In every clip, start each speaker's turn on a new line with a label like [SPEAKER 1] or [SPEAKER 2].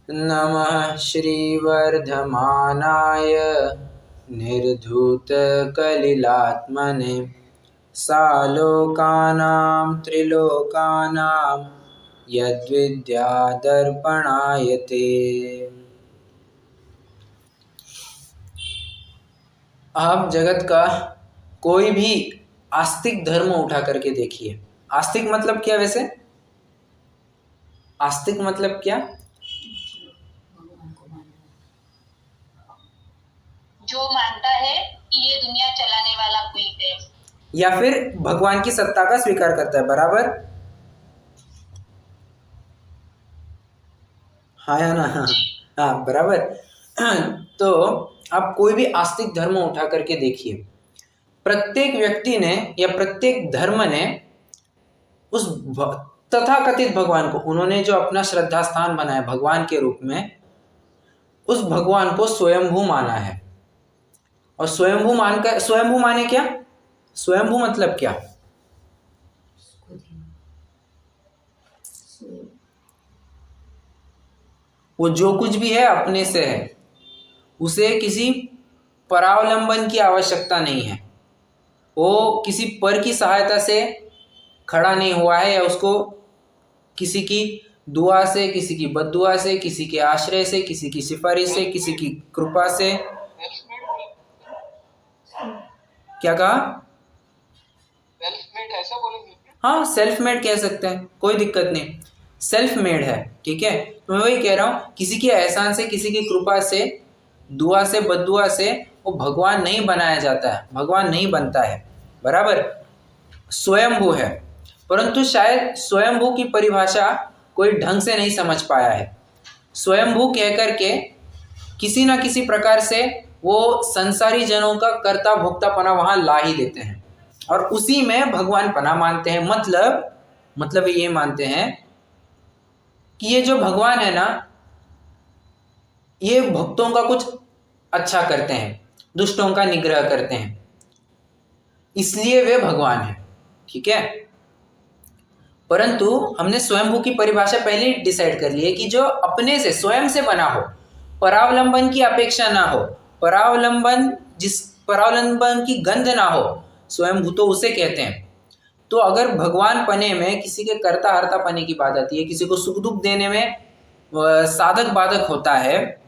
[SPEAKER 1] नमः श्रीवर्धमानाय निर्धूतकलिलात्मने सालोकानां त्रिलोकानां यद्विद्यादर्पणायते। आप जगत का कोई भी आस्तिक धर्म उठा करके देखिए। आस्तिक मतलब क्या? वैसे आस्तिक मतलब क्या?
[SPEAKER 2] जो मानता है कि ये दुनिया चलाने वाला कोई है,
[SPEAKER 1] या फिर भगवान की सत्ता का स्वीकार करता है। बराबर? हाँ या ना? हाँ बराबर। तो आप कोई भी आस्तिक धर्म उठा करके देखिए, प्रत्येक व्यक्ति ने या प्रत्येक धर्म ने उस तथाकथित भगवान को, उन्होंने जो अपना श्रद्धा स्थान बनाया भगवान के रूप में, उस भगवान को स्वयंभू माना है। और स्वयंभू मानकर, स्वयंभू माने क्या? स्वयंभू मतलब क्या? वो जो कुछ भी है अपने से है, उसे किसी परावलंबन की आवश्यकता नहीं है। वो किसी पर की सहायता से खड़ा नहीं हुआ है, या उसको किसी की दुआ से, किसी की बद्दुआ से, किसी के आश्रय से, किसी की सिफारिश से, किसी की कृपा से। क्या कहा?
[SPEAKER 2] सेल्फ मेड ऐसा बोलेंगे?
[SPEAKER 1] हाँ, सेल्फ मेड कह सकते हैं, कोई दिक्कत नहीं। सेल्फ मेड है, ठीक है। तो मैं वही कह रहा हूँ, किसी के एहसान से, किसी की कृपा से, दुआ से, बद्दुआ से वो भगवान नहीं बनाया जाता है, भगवान नहीं बनता है। बराबर? स्वयंभू है, परंतु शायद स्वयंभू की परिभाषा कोई ढंग से नहीं समझ पाया है। स्वयंभू कह करके किसी ना किसी प्रकार से वो संसारी जनों का कर्ता भोक्ता पना वहां ला ही देते हैं, और उसी में भगवान पना मानते हैं। मतलब ये मानते हैं कि ये जो भगवान है ना, ये भक्तों का कुछ अच्छा करते हैं, दुष्टों का निग्रह करते हैं, इसलिए वे भगवान हैं। ठीक है। परंतु हमने स्वयंभू की परिभाषा पहले ही डिसाइड कर ली है कि जो अपने से, स्वयं से बना हो, परावलंबन की अपेक्षा ना हो, परावलंबन की गंध ना हो, स्वयंभू तो उसे कहते हैं। तो अगर भगवान पने में किसी के कर्ता हर्ता पने की बात आती है, किसी को सुख दुख देने में साधक बाधक होता है,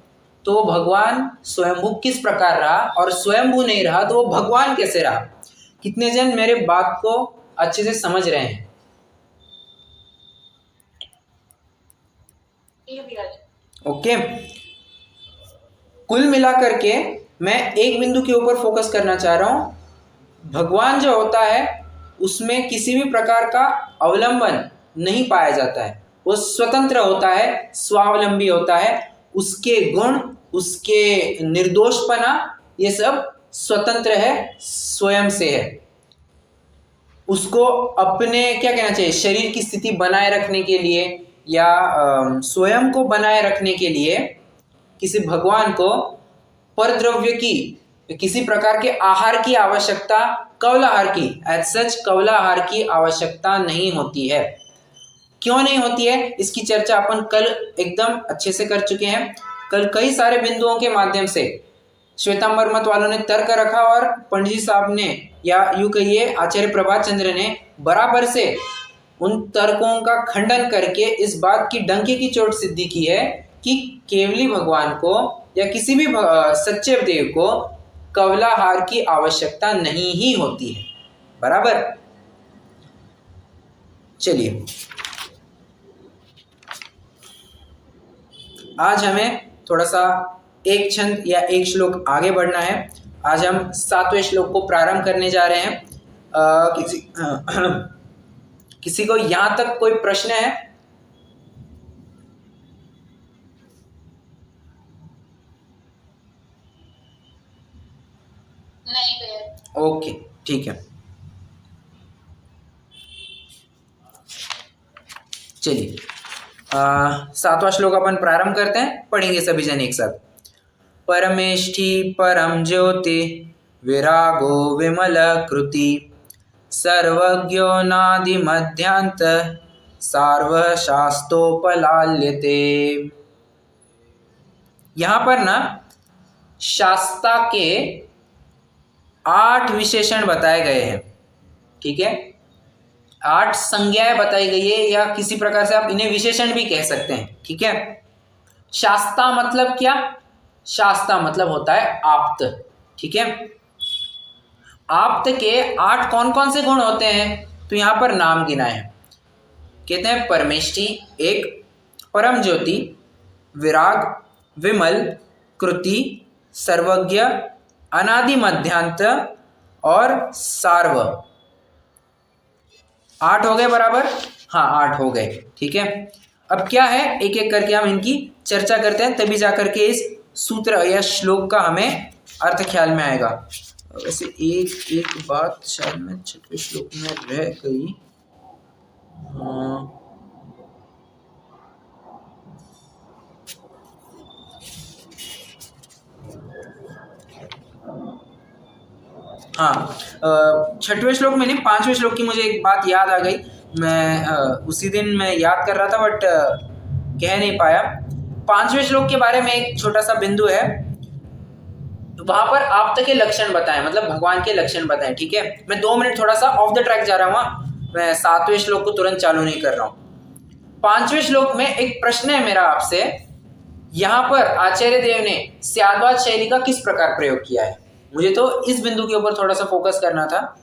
[SPEAKER 1] तो भगवान स्वयंभू किस प्रकार रहा, और स्वयंभू नहीं रहा तो वो भगवान कैसे रहा? कितने जन मेरे बात को अच्छे से समझ रहे हैं? ओके। कुल मिलाकर के मैं एक बिंदु के ऊपर फोकस करना चाह रहा हूं। भगवान जो होता है उसमें किसी भी प्रकार का अवलंबन नहीं पाया जाता है, वो स्वतंत्र होता है, स्वावलंबी होता है। उसके गुण, उसके निर्दोषपना, ये सब स्वतंत्र है, स्वयं से है। उसको अपने, क्या कहना चाहिए, शरीर की स्थिति बनाए रखने के लिए या स्वयं को बनाए रखने के लिए किसी भगवान को परद्रव्य की, किसी प्रकार के आहार की आवश्यकता, कवलाहार की, एज सच कवलाहार की आवश्यकता नहीं होती है। क्यों नहीं होती है, इसकी चर्चा अपन कल एकदम अच्छे से कर चुके हैं। कल कई सारे बिंदुओं के माध्यम से श्वेतांबर मत वालों ने तर्क रखा, और पंडित जी साहब ने, या यूं कहिए आचार्य प्रभात चंद्र ने बराबर से उन तर्कों का खंडन करके इस बात की डंके की चोट सिद्धि की है कि केवली भगवान को या किसी भी सच्चे देव को कवलाहार की आवश्यकता नहीं ही होती है। बराबर? चलिए, आज हमें थोड़ा सा एक छंद या एक श्लोक आगे बढ़ना है। आज हम 7वें श्लोक को प्रारंभ करने जा रहे हैं। किसी को यहां तक कोई प्रश्न है?
[SPEAKER 2] नहीं।
[SPEAKER 1] ओके, ठीक है। चलिए, 7वां श्लोक अपन प्रारंभ करते हैं, पढ़ेंगे सभी जन एक साथ। परमेष्ठी परम ज्योति विरागो विमल कृति सर्वज्ञो नादि मध्यांत सार्वशास्तोपलाल्यते। यहां पर ना शास्ता के 8 विशेषण बताए गए हैं, ठीक है। 8 संज्ञाएं बताई गई है, या किसी प्रकार से आप इन्हें विशेषण भी कह सकते हैं, ठीक है। शास्ता मतलब क्या? शास्ता मतलब होता है आप्त, ठीक है। आप्त के 8 कौन कौन से गुण होते हैं? तो यहां पर नाम गिनाए हैं। कहते हैं परमेष्टि एक, परम ज्योति, विराग, विमल, कृति, सर्वज्ञ, अनादि मध्यांत और सार्व। 8 हो गए बराबर? हाँ 8 हो गए, ठीक है। अब क्या है, एक एक करके हम इनकी चर्चा करते हैं, तभी जाकर के इस सूत्र या श्लोक का हमें अर्थ ख्याल में आएगा। वैसे एक एक बात शायद मैं 6वें श्लोक में रह गई। हाँ 6वें श्लोक में नहीं, 5वें श्लोक की मुझे एक बात याद आ गई। मैं उसी दिन मैं याद कर रहा था बट कह नहीं पाया। 5वें श्लोक के बारे में एक छोटा सा बिंदु है, वहां पर आप्त के लक्षण बताएं, मतलब भगवान के लक्षण बताएं, ठीक है। मैं 2 मिनट थोड़ा सा ऑफ द ट्रैक जा रहा हूँ, मैं 7वें श्लोक को तुरंत चालू नहीं कर रहा हूँ। 5वें श्लोक में एक प्रश्न है मेरा आपसे, यहाँ पर आचार्य देव ने स्याद्वाद शैली का किस प्रकार प्रयोग किया है? मुझे तो इस बिंदु के ऊपर थोड़ा सा फोकस करना था।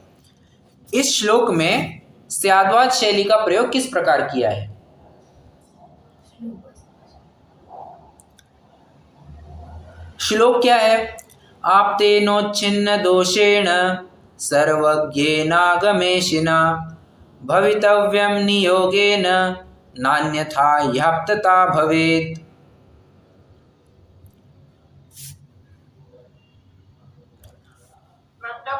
[SPEAKER 1] इस श्लोक में स्याद्वाद शैली का प्रयोग किस प्रकार किया है? श्लोक क्या है? आप्तेनोच्छिन्न दोषेण सर्वज्ञेनागमेशिना भवितव्यं नियोगेन नान्यथा ह्याप्तता भवेत्।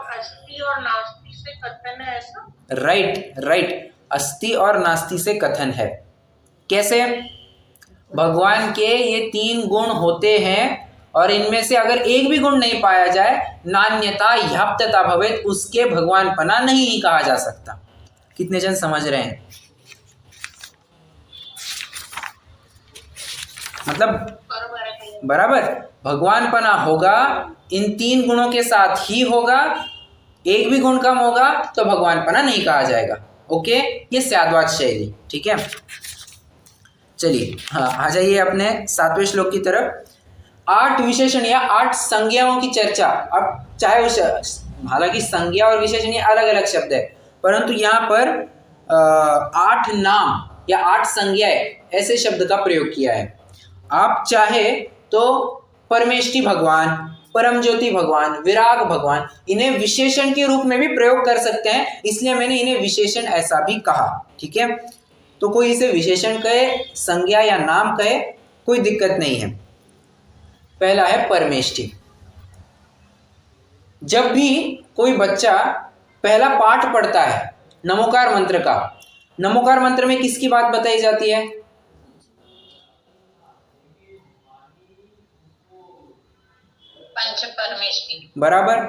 [SPEAKER 2] अस्थि और नास्ति से कथन है ऐसा?
[SPEAKER 1] राइट, अस्थि और नास्ति से कथन है। कैसे? भगवान के ये 3 गुण होते हैं और इनमें से अगर एक भी गुण नहीं पाया जाए, नान्यता ह्याप्तता भवेत्, उसके भगवान पना नहीं कहा जा सकता। कितने जन समझ रहे हैं? मतलब बराबर, भगवान पना होगा इन 3 गुणों के साथ ही होगा, एक भी गुण कम होगा तो भगवान पना नहीं कहा जाएगा। ओके, ये स्याद्वाद शैली, ठीक है। चलिए हाँ, आ जाइए अपने 7वें श्लोक की तरफ। 8 विशेषण या 8 संज्ञाओं की चर्चा। अब चाहे उस, हालांकि संज्ञा और विशेषण ये अलग अलग शब्द है, परंतु यहाँ पर 8 नाम या 8 संज्ञाएं ऐसे शब्द का प्रयोग किया है। आप चाहे तो परमेष्टि भगवान, परम ज्योति भगवान, विराग भगवान, इन्हें विशेषण के रूप में भी प्रयोग कर सकते हैं, इसलिए मैंने इन्हें विशेषण ऐसा भी कहा, ठीक है। तो कोई इसे विशेषण कहे, संज्ञा या नाम कहे, कोई दिक्कत नहीं है। पहला है परमेष्टि। जब भी कोई बच्चा पहला पाठ पढ़ता है नमोकार मंत्र का, नमोकार मंत्र में किसकी बात बताई जाती है?
[SPEAKER 2] पंच परमेष्टि,
[SPEAKER 1] बराबर।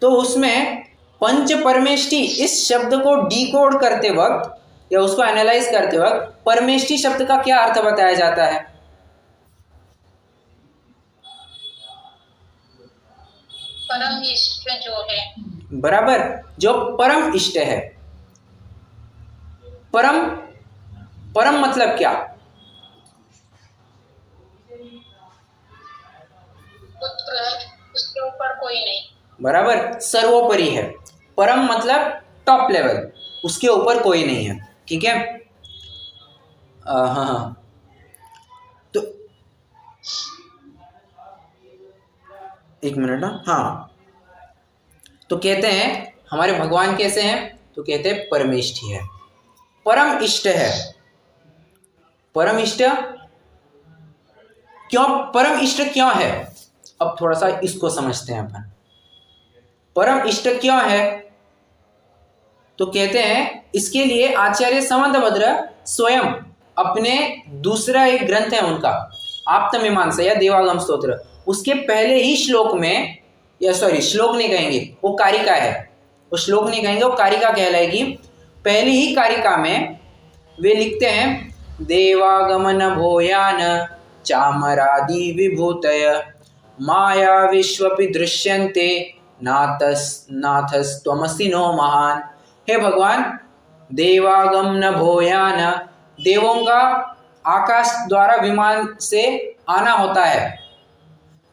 [SPEAKER 1] तो उसमें पंच परमेष्टि इस शब्द को डिकोड करते वक्त या उसको एनालाइज करते वक्त परमेष्टि शब्द का क्या अर्थ बताया जाता है?
[SPEAKER 2] परम इष्ट जो है।
[SPEAKER 1] बराबर, जो परम इष्ट है। परम, परम मतलब क्या?
[SPEAKER 2] पुत्र है, उसके ऊपर कोई नहीं।
[SPEAKER 1] बराबर, सर्वोपरि है। परम मतलब टॉप लेवल, उसके ऊपर कोई नहीं है, ठीक है। हाँ, तो एक मिनट ना, हाँ, तो कहते हैं हमारे भगवान कैसे हैं? तो कहते हैं परमेष्टि है, परम इष्ट है। परम इष्ट क्यों? परम इष्ट क्यों है? अब थोड़ा सा इसको समझते हैं अपन। परम इष्ट क्यों है? तो कहते हैं इसके लिए आचार्य समंतभद्र स्वयं अपने दूसरा एक ग्रंथ है उनका, आप्तमीमांसा या देवागम स्तोत्र, उसके पहले ही श्लोक में, या सॉरी श्लोक नहीं कहेंगे, वो कारिका है, वो श्लोक नहीं कहेंगे, वो कारिका कहलाएगी। पहली ही कारिका में वे लिखते हैं देवागमन भोयान चामरादि विभूतय माया विश्वपि दृश्यन्ते नाथस्त्वमसि नो महान। हे भगवान, देवागम न भूयान, देवों का आकाश द्वारा विमान से आना होता है।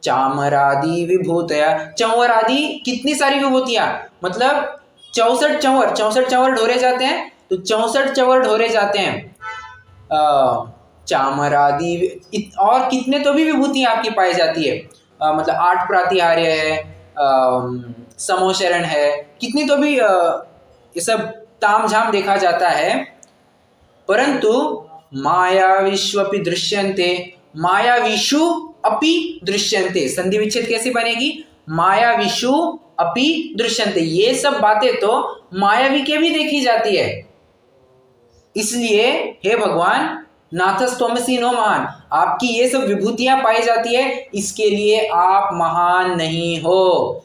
[SPEAKER 1] चामरादि विभूतया, चंवर आदि कितनी सारी विभूतियां, मतलब 64 चंवर ढोरे जाते हैं, तो 64 चंवर ढोरे जाते हैं। चामरादि और कितने तो भी विभूतियां आपकी पाई जाती है, मतलब 8 प्रातिहार्य है, समोशरण है, कितनी तो भी ये सब तामझाम देखा जाता है। परंतु माया विश्वपि दृश्यन्ते, माया विषु अपि दृश्यन्ते, संधि विच्छेद कैसे बनेगी? माया विषु अपि दृश्यन्ते, ये सब बातें तो मायावी के भी देखी जाती है। इसलिए हे भगवान, नाथस्त्वमसि नो महान, आपकी ये सब विभूतियां पाई जाती है, इसके लिए आप महान नहीं हो।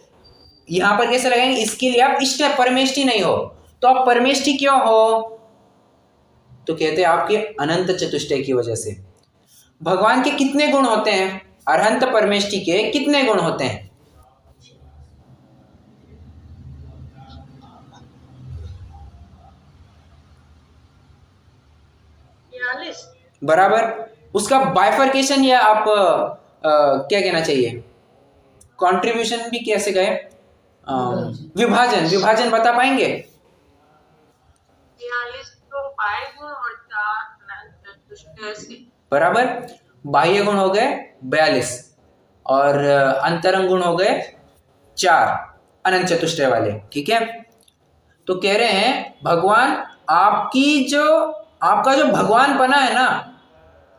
[SPEAKER 1] यहां पर कैसे लगाएंगे? इसके लिए आप इष्ट परमेष्टि नहीं हो। तो आप परमेष्टि क्यों हो? तो कहते हैं आपके अनंत चतुष्टय की वजह से। भगवान के कितने गुण होते हैं? अरहंत परमेष्टि के कितने गुण होते हैं? बराबर। उसका बाइफर्केशन या आप क्या कहना चाहिए, कंट्रीब्यूशन भी कैसे कहे, विभाजन बता पाएंगे?
[SPEAKER 3] 42 तो बाह्य गुण और 4 अनंत चतुष्टय से।
[SPEAKER 1] बराबर। बाह्य गुण हो गए 42 और अंतरंग गुण हो गए 4 अनंत चतुष्टय वाले। ठीक है, तो कह रहे हैं भगवान, आपका जो भगवान बना है ना,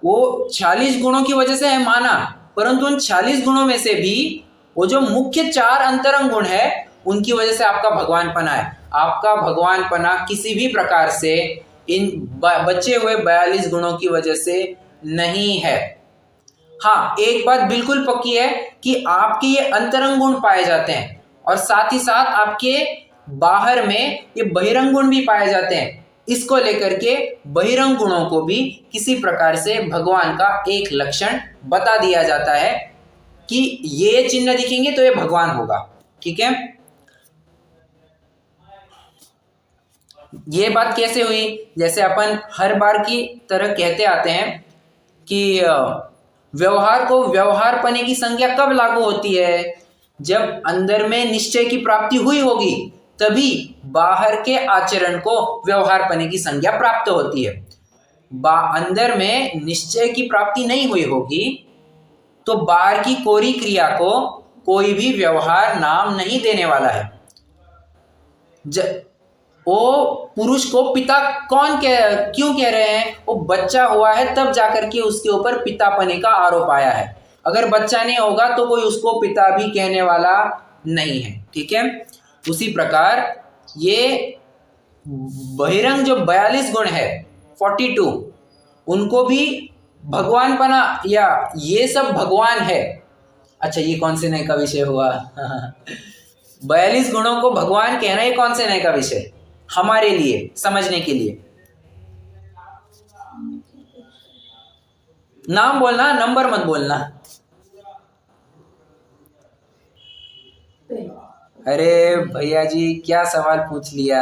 [SPEAKER 1] वो 46 गुणों की वजह से है माना, परंतु उन 46 गुणों में से भी वो जो मुख्य 4 अंतरंग गुण है, उनकी वजह से आपका भगवान पना है। आपका भगवान पना किसी भी प्रकार से इन बचे हुए 42 गुणों की वजह से नहीं है। हाँ, एक बात बिल्कुल पक्की है कि आपके ये अंतरंग गुण पाए जाते हैं और साथ ही साथ आपके बाहर में ये बहिरंग गुण भी पाए जाते हैं। इसको लेकर के बहिरंग गुणों को भी किसी प्रकार से भगवान का एक लक्षण बता दिया जाता है कि ये चिन्ह दिखेंगे तो ये भगवान होगा। ठीक है, ये बात कैसे हुई? जैसे अपन हर बार की तरह कहते आते हैं कि व्यवहार को व्यवहारपने की संज्ञा कब लागू होती है? जब अंदर में निश्चय की प्राप्ति हुई होगी, तभी बाहर के आचरण को व्यवहारपने की संज्ञा प्राप्त होती है। अंदर में निश्चय की प्राप्ति नहीं हुई होगी तो बाहर की कोरी क्रिया को कोई भी व्यवहार नाम नहीं देने वाला है। वो पुरुष को पिता क्यों कह रहे हैं? वो बच्चा हुआ है तब जाकर के उसके ऊपर पितापने का आरोप आया है। अगर बच्चा नहीं होगा तो कोई उसको पिता भी कहने वाला नहीं है। ठीक है, उसी प्रकार ये बहिरंग जो 42 गुण है 42, उनको भी भगवान बना या ये सब भगवान है। अच्छा, ये कौन से नए का विषय हुआ? 42 गुणों को भगवान कहना, ये कौन से नए का विषय हमारे लिए समझने के लिए? नाम बोलना, नंबर मत बोलना। अरे भैया जी, क्या सवाल पूछ लिया?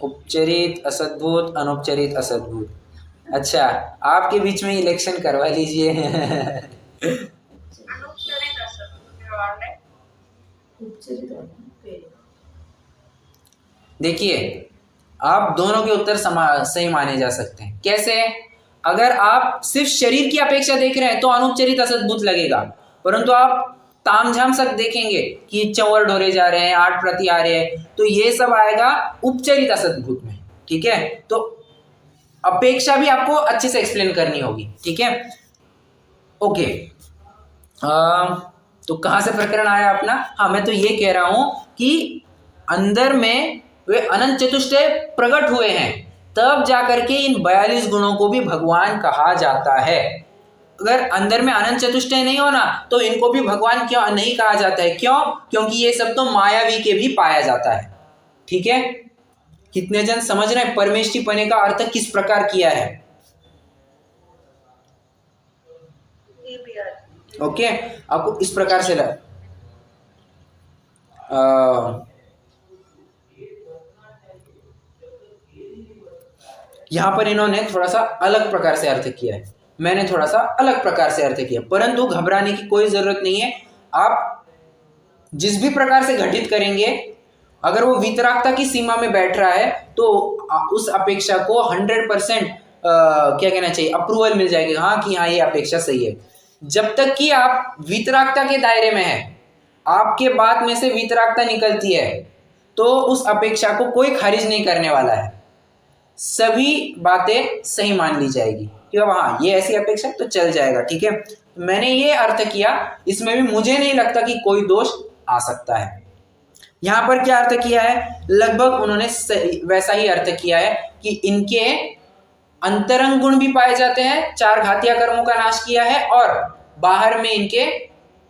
[SPEAKER 1] उपचरित असद्भुत, अनुपचरित असद्भुत। अच्छा, आपके बीच में इलेक्शन करवा लीजिए। देखिए, आप दोनों के उत्तर सही माने जा सकते हैं। कैसे? अगर आप सिर्फ शरीर की अपेक्षा देख रहे हैं तो अनुपचरित असद्भुत लगेगा, परंतु आप तामझाम सब देखेंगे कि चंवर ढोरे जा रहे हैं, 8 प्रति आ रहे हैं, तो ये सब आएगा उपचरित असद्भुत में। ठीक है, तो अपेक्षा भी आपको अच्छे से एक्सप्लेन करनी होगी। ठीक है, ओके। तो कहाँ से प्रकरण आया अपना? हाँ, मैं तो ये कह रहा हूं कि अंदर में वे अनंत चतुष्टय प्रकट हुए हैं, तब जाकर के इन 42 गुणों को भी भगवान कहा जाता है। अगर अंदर में अनंत चतुष्टय नहीं होना तो इनको भी भगवान क्यों नहीं कहा जाता है? क्यों? क्योंकि ये सब तो मायावी के भी पाया जाता है। ठीक है, कितने जन समझ रहे हैं परमेष्टिपने का अर्थ किस प्रकार किया है? ओके, आपको इस प्रकार से यहां पर इन्होंने थोड़ा सा अलग प्रकार से अर्थ किया है, मैंने थोड़ा सा अलग प्रकार से अर्थ किया, परंतु घबराने की कोई जरूरत नहीं है। आप जिस भी प्रकार से घटित करेंगे, अगर वो वितरागता की सीमा में बैठ रहा है तो उस अपेक्षा को 100% क्या कहना चाहिए, अप्रूवल मिल जाएगी, हाँ कि हाँ ये अपेक्षा सही है। जब तक कि आप वितरागता के दायरे में है, आपके बात में से वितरागता निकलती है, तो उस अपेक्षा को कोई खारिज नहीं करने वाला है, सभी बातें सही मान ली जाएगी कि हाँ ये ऐसी अपेक्षा तो चल जाएगा, ठीक है। मैंने ये अर्थ किया, इसमें भी मुझे नहीं लगता कि कोई दोष आ सकता है। यहां पर क्या अर्थ किया है, लगभग उन्होंने वैसा ही अर्थ किया है कि इनके अंतरंग गुण भी पाए जाते हैं, 4 घातिया कर्मों का नाश किया है, और बाहर में इनके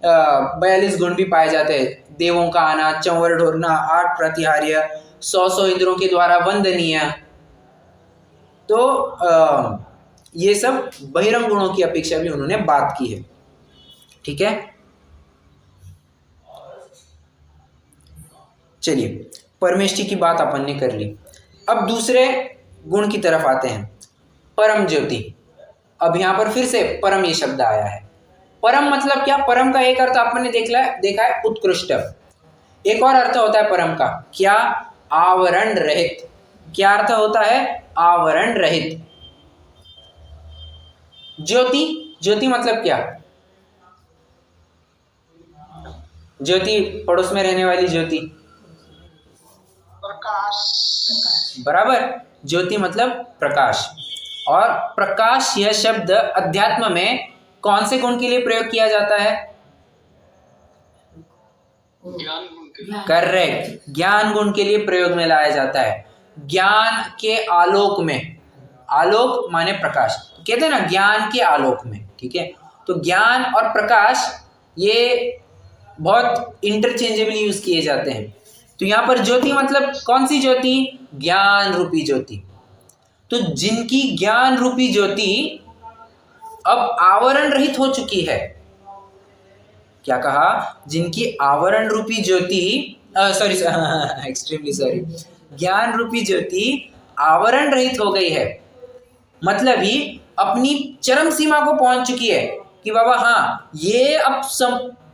[SPEAKER 1] 42 गुण भी पाए जाते हैं, देवों का आना, चंवर ढोरना, 8 प्रतिहार्य, 100 इंद्रों के द्वारा वंदनीय। तो ये सब बहिरंग गुणों की अपेक्षा भी उन्होंने बात की है, ठीक है। चलिए, परमेष्टि की बात अपन ने कर ली, अब दूसरे गुण की तरफ आते हैं, परम ज्योति। अब यहां पर फिर से परम ये शब्द आया है। परम मतलब क्या? परम का एक अर्थ आपने देखा है उत्कृष्ट, एक और अर्थ होता है परम का, क्या? आवरण रहित। क्या अर्थ होता है? आवरण रहित। ज्योति, ज्योति मतलब क्या? ज्योति, पड़ोस में रहने वाली ज्योति,
[SPEAKER 3] प्रकाश।
[SPEAKER 1] बराबर, ज्योति मतलब प्रकाश। और प्रकाश यह शब्द अध्यात्म में कौन से गुण के लिए प्रयोग किया जाता है?
[SPEAKER 3] ज्ञान गुण।
[SPEAKER 1] करेक्ट, ज्ञान गुण के लिए प्रयोग में लाया जाता है। ज्ञान के आलोक में, आलोक माने प्रकाश, कहते हैं ना ज्ञान के आलोक में, ठीक है। तो ज्ञान और प्रकाश ये बहुत इंटरचेंजेबली यूज किए जाते हैं। तो यहां पर ज्योति मतलब कौन सी ज्योति? ज्ञान रूपी ज्योति। तो जिनकी ज्ञान रूपी ज्योति अब आवरण रहित हो चुकी है, क्या कहा? जिनकी आवरण रूपी ज्योति, सॉरी एक्सट्रीमली सॉरी, ज्ञान रूपी ज्योति आवरण रहित हो गई है, मतलब ही अपनी चरम सीमा को पहुंच चुकी है कि बाबा हाँ ये अब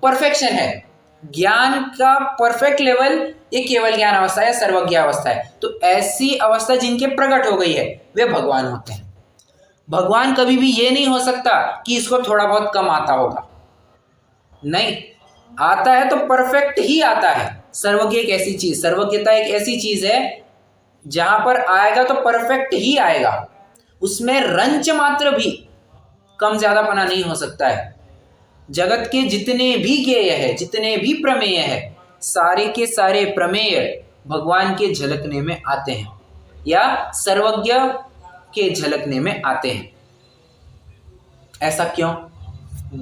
[SPEAKER 1] परफेक्शन है, ज्ञान का परफेक्ट लेवल ये केवल ज्ञान अवस्था है, सर्वज्ञ अवस्था है। तो ऐसी अवस्था जिनके प्रकट हो गई है वे भगवान होते हैं। भगवान कभी भी ये नहीं हो सकता कि इसको थोड़ा बहुत कम आता होगा, नहीं, आता है तो परफेक्ट ही आता है। सर्वज्ञ एक ऐसी चीज, सर्वज्ञता एक ऐसी चीज है जहां पर आएगा तो परफेक्ट ही आएगा, उसमें रंच मात्र भी कम ज्यादा पना नहीं हो सकता है। जगत के जितने भी ज्ञेय है, जितने भी प्रमेय है, सारे के सारे प्रमेय भगवान के झलकने में आते हैं या सर्वज्ञ के झलकने में आते हैं। ऐसा क्यों?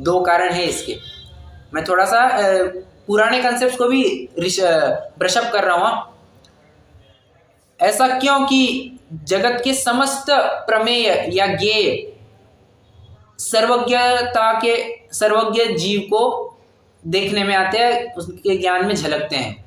[SPEAKER 1] 2 कारण है इसके। मैं थोड़ा सा पुराने कंसेप्ट को भी ब्रशअप कर रहा हूं। ऐसा क्यों कि जगत के समस्त प्रमेय या ज्ञेय सर्वज्ञ जीव को देखने में आते हैं, उसके ज्ञान में झलकते हैं।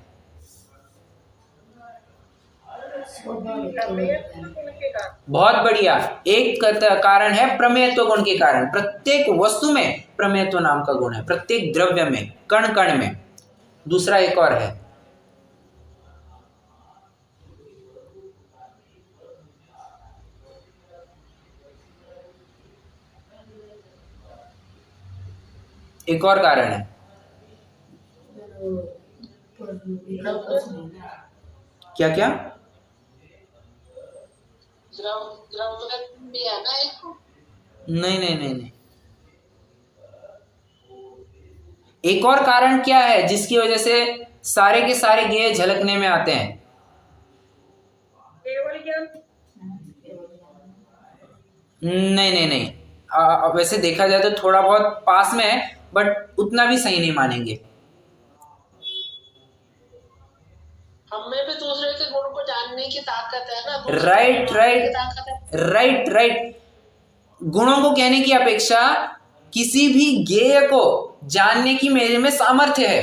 [SPEAKER 1] बहुत बढ़िया, एक कारण है प्रमेयत्व गुण के कारण। प्रत्येक वस्तु में प्रमेयत्व नाम का गुण है, प्रत्येक द्रव्य में, कण कण में। दूसरा एक और है, एक और कारण है, क्या क्या?
[SPEAKER 3] भी है ना एक?
[SPEAKER 1] नहीं नहीं नहीं नहीं, एक और कारण क्या है जिसकी वजह से सारे के सारे ज्ञेय झलकने में आते हैं?
[SPEAKER 3] केवल ज्ञान?
[SPEAKER 1] नहीं नहीं नहीं, वैसे देखा जाए तो थोड़ा बहुत पास में है, बट उतना भी सही नहीं मानेंगे।
[SPEAKER 3] हमें भी दूसरे के गुण को जानने की ताकत है ना, दूसरे
[SPEAKER 1] राइट
[SPEAKER 3] को मारने की
[SPEAKER 1] राइट
[SPEAKER 3] ताकत है।
[SPEAKER 1] Right right. गुणों को कहने की अपेक्षा किसी भी ज्ञेय को जानने की मेरे में सामर्थ्य है,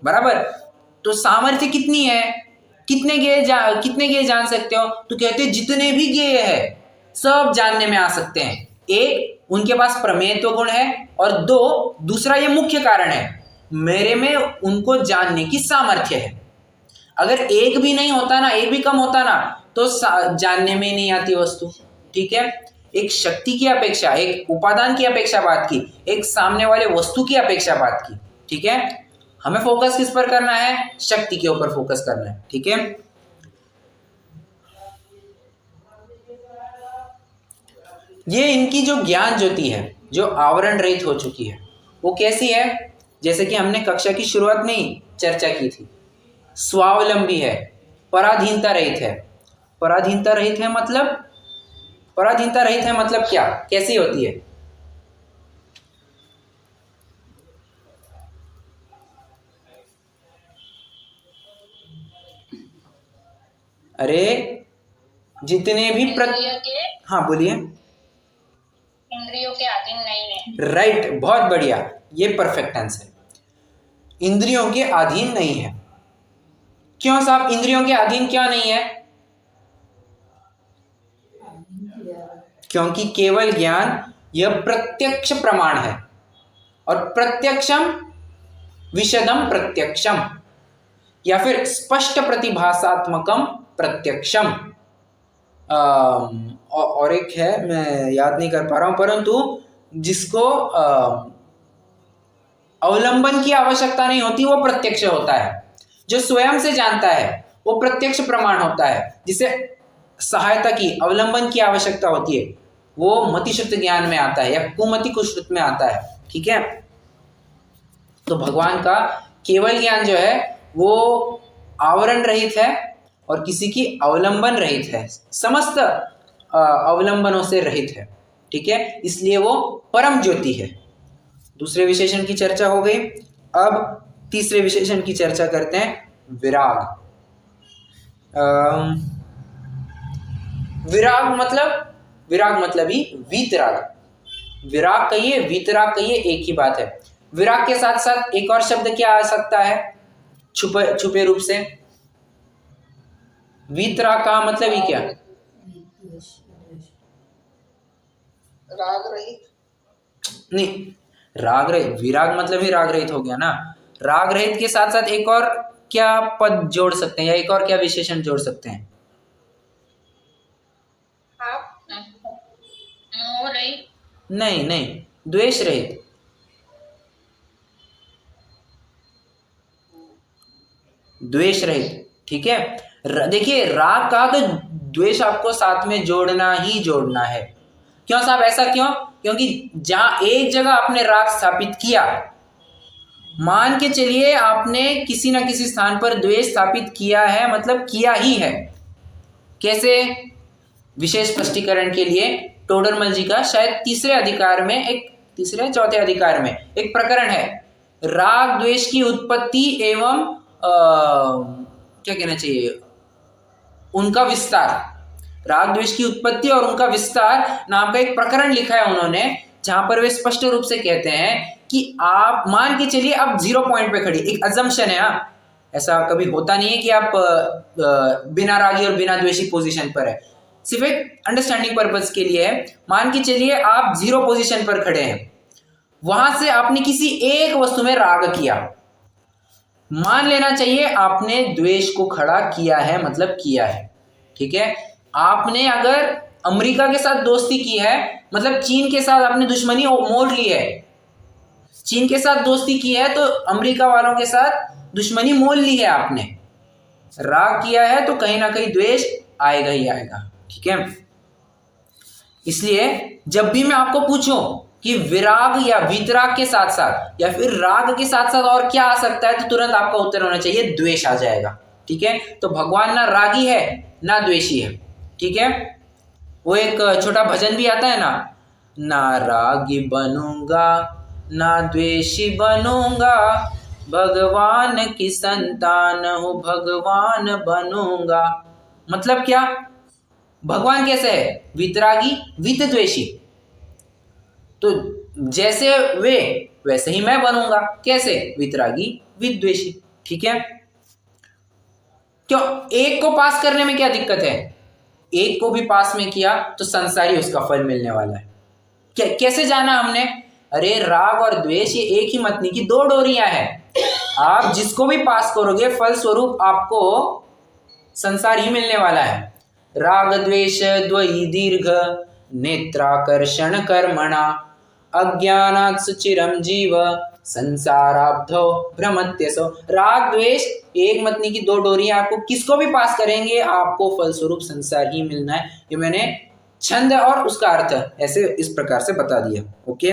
[SPEAKER 1] बराबर। तो सामर्थ्य कितनी है, कितने ज्ञेय जान सकते हो, तो कहते हैं जितने भी ज्ञेय है सब जानने में आ सकते हैं। एक, उनके पास प्रमेयत्व गुण है, और दो, दूसरा ये मुख्य कारण है, मेरे में उनको जानने की सामर्थ्य है। अगर एक भी नहीं होता ना, एक भी कम होता ना, तो जानने में ही नहीं आती वस्तु। ठीक है, एक शक्ति की अपेक्षा, एक उपादान की अपेक्षा बात की, एक सामने वाले वस्तु की अपेक्षा बात की। ठीक है, हमें फोकस किस पर करना है, शक्ति के ऊपर फोकस करना है। ठीक है, ये इनकी जो ज्ञान ज्योति है, जो आवरण रहित हो चुकी है, वो कैसी है, जैसे कि हमने कक्षा की शुरुआत में ही चर्चा की थी, स्वावलंबी है, पराधीनता रहित है। पराधीनता रहित है मतलब, पराधीनता रहित है मतलब क्या, कैसी होती है? अरे जितने भी
[SPEAKER 2] इंद्रियों के
[SPEAKER 1] हाँ बोलिए।
[SPEAKER 2] इंद्रियों के अधीन नहीं है।
[SPEAKER 1] राइट, बहुत बढ़िया, ये परफेक्ट आंसर। इंद्रियों के अधीन नहीं है। क्यों साहब, इंद्रियों के अधीन क्या नहीं है? क्योंकि केवल ज्ञान यह प्रत्यक्ष प्रमाण है, और प्रत्यक्षम विशदम प्रत्यक्षम, या फिर स्पष्ट प्रतिभासात्मकम प्रत्यक्षम। और एक है, मैं याद नहीं कर पा रहा हूं, परंतु जिसको अवलंबन की आवश्यकता नहीं होती वो प्रत्यक्ष होता है। जो स्वयं से जानता है वो प्रत्यक्ष प्रमाण होता है। जिसे सहायता की, अवलंबन की आवश्यकता होती है वो मतिश्रुत ज्ञान में आता है, या कुमति कुश्रुत में आता है। ठीक है, तो भगवान का केवल ज्ञान जो है वो आवरण रहित है और किसी की अवलंबन रहित है, समस्त अवलंबनों से रहित है। ठीक है, इसलिए वो परम ज्योति है। दूसरे विशेषण की चर्चा हो गई, अब तीसरे विशेषण की चर्चा करते हैं, विराग। विराग मतलब ही वीतराग। विराग कहिए, वीतराग कहिए, एक ही बात है। विराग के साथ साथ एक और शब्द क्या आ सकता है छुपे रूप से? वीतराग का मतलब ही क्या?
[SPEAKER 3] राग रहित
[SPEAKER 1] नहीं, राग रहित, विराग मतलब ही राग रहित हो गया ना। राग रहित के साथ साथ एक और क्या पद जोड़ सकते हैं, या एक और क्या विशेषण जोड़ सकते हैं?
[SPEAKER 2] मोह रहित?
[SPEAKER 1] नहीं नहीं, द्वेष रहित। द्वेष रहित। ठीक है, देखिए राग कहा तो द्वेष आपको साथ में जोड़ना ही जोड़ना है। क्यों साहब, ऐसा क्यों? क्योंकि जहां एक जगह आपने राग स्थापित किया, मान के चलिए आपने किसी ना किसी स्थान पर द्वेष स्थापित किया है, मतलब किया ही है। कैसे? विशेष स्पष्टीकरण के लिए टोडरमल जी का शायद तीसरे चौथे अधिकार में एक प्रकरण है, राग द्वेष की उत्पत्ति एवं क्या कहना चाहिए, उनका विस्तार। राग द्वेष की उत्पत्ति और उनका विस्तार नाम का एक प्रकरण लिखा है उन्होंने, जहां पर वे स्पष्ट रूप से कहते हैं कि आप मान के चलिए आप 0 पॉइंट पे खड़ी, एक अजम्पशन है, ऐसा कभी होता नहीं है कि आप बिना रागी और बिना द्वेषी पोजीशन पर है, सिर्फ एक अंडरस्टैंडिंग पर्पस के लिए है। मान के चलिए आप 0 पोजीशन पर खड़े हैं, वहां से आपने किसी एक वस्तु में राग किया, मान लेना चाहिए आपने द्वेष को खड़ा किया है, मतलब किया है। ठीक है, आपने अगर अमेरिका के साथ दोस्ती की है, मतलब चीन के साथ आपने दुश्मनी मोड़ ली है, चीन के साथ दोस्ती की है तो अमेरिका वालों के साथ दुश्मनी मोल ली है आपने, राग किया है तो कहीं ना कहीं द्वेष आएगा ही आएगा। ठीक है, इसलिए जब भी मैं आपको पूछूं कि विराग या वीतराग के साथ साथ या फिर राग के साथ साथ और क्या आ सकता है, तो तुरंत आपका उत्तर होना चाहिए द्वेष आ जाएगा। ठीक है, तो भगवान ना रागी है ना द्वेषी है। ठीक है, वो एक छोटा भजन भी आता है ना रागी बनूंगा ना द्वेषी बनूंगा, भगवान की संतान हूँ भगवान बनूंगा। मतलब क्या? भगवान कैसे है? वितरागी वितद्वेषी। तो जैसे वे वैसे ही मैं बनूंगा। कैसे? वितरागी विद्वेषी। ठीक है। क्यों? एक को पास करने में क्या दिक्कत है? एक को भी पास में किया तो संसारी उसका फल मिलने वाला है। कैसे जाना हमने? अरे राग और द्वेष ये एक ही मतनी की दो डोरियां हैं। आप जिसको भी पास करोगे फल स्वरूप आपको संसार ही मिलने वाला है। राग द्वेष द्वयी दीर्घ नेत्राकर्षण कर्मणा अज्ञानात् सुचिरम जीव संसाराब्धो भ्रमत्यसो। राग द्वेष एक मतनी की दो डोरियां, आपको किसको भी पास करेंगे आपको फलस्वरूप संसार ही मिलना है। ये मैंने छंद और उसका अर्थ ऐसे इस प्रकार से बता दिया। ओके,